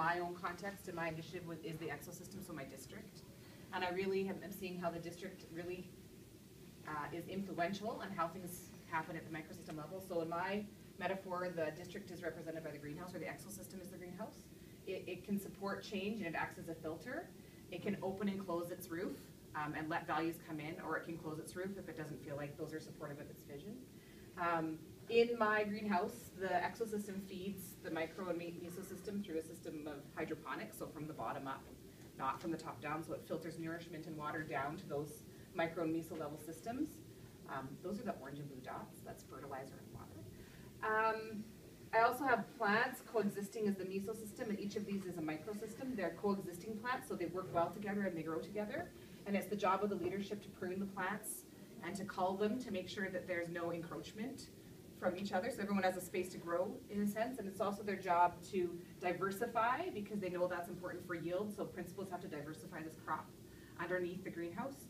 my own context and my initiative is the ecosystem, so my district. And I really am seeing how the district really is influential on how things happen at the microsystem level. So in my metaphor, the district is represented by the greenhouse, or the exosystem is the greenhouse. It can support change, and it acts as a filter. It can open and close its roof and let values come in, or it can close its roof if it doesn't feel like those are supportive of its vision. In my greenhouse, the exosystem feeds the micro and mesosystem through a system of hydroponics, so from the bottom up, not from the top down, so it filters nourishment and water down to those micro and meso level systems. Those are the orange and blue dots, that's fertilizer and water. I also have plants coexisting as the mesosystem, and each of these is a microsystem. They're coexisting plants, so they work well together and they grow together. And it's the job of the leadership to prune the plants and to cull them to make sure that there's no encroachment from each other, so everyone has a space to grow in a sense. And it's also their job to diversify, because they know that's important for yield, so principals have to diversify this crop underneath the greenhouse,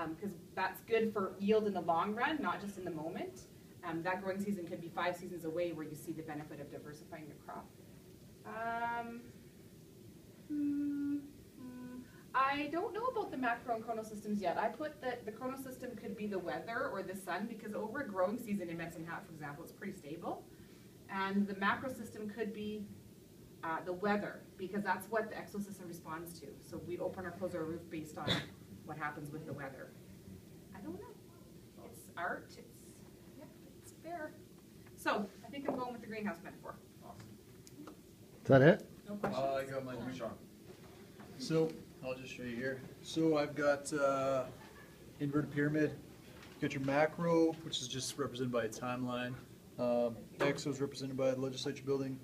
because that's good for yield in the long run, not just in the moment. That growing season could be 5 seasons away where you see the benefit of diversifying your crop. I don't know about the macro and chronosystems yet. I put that the chronosystem could be the weather or the sun, because over a growing season in Medicine Hat, for example, it's pretty stable. And the macro system could be the weather, because that's what the exosystem responds to. So we open or close our roof based on what happens with the weather. I don't know. It's art. It's fair. So I think I'm going with the greenhouse metaphor. Awesome. Is that it? No questions. I got my Sean. So I'll just show you here. So I've got inverted pyramid. You got your macro, which is just represented by a timeline. Exo is represented by the legislature building.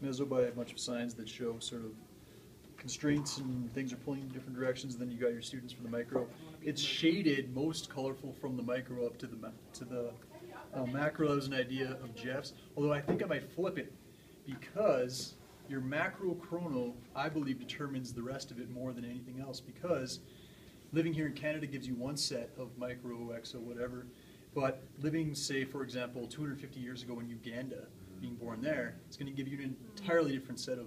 Meso by a bunch of signs that show sort of constraints and things are pulling in different directions. Then you got your students for the micro. It's shaded most colorful from the micro up to the macro. That was an idea of Jeff's. Although I think I might flip it, because your macro chrono, I believe, determines the rest of it more than anything else, because living here in Canada gives you one set of micro, exo, whatever, but living, say, for example, 250 years ago in Uganda, being born there, it's going to give you an entirely different set of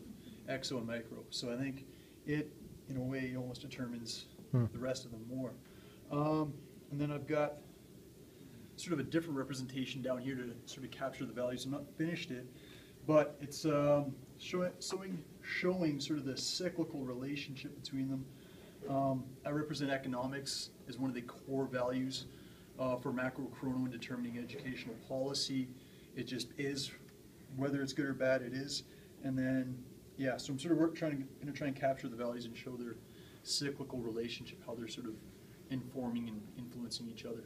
exo and micro. So I think it, in a way, almost determines the rest of them more. And then I've got sort of a different representation down here to sort of capture the values. I'm not finished it, but it's showing sort of the cyclical relationship between them. I represent economics as one of the core values for macro chrono in determining educational policy. It just is, whether it's good or bad, it is. And then, yeah, so I'm sort of going to try and capture the values and show their cyclical relationship, how they're sort of informing and influencing each other.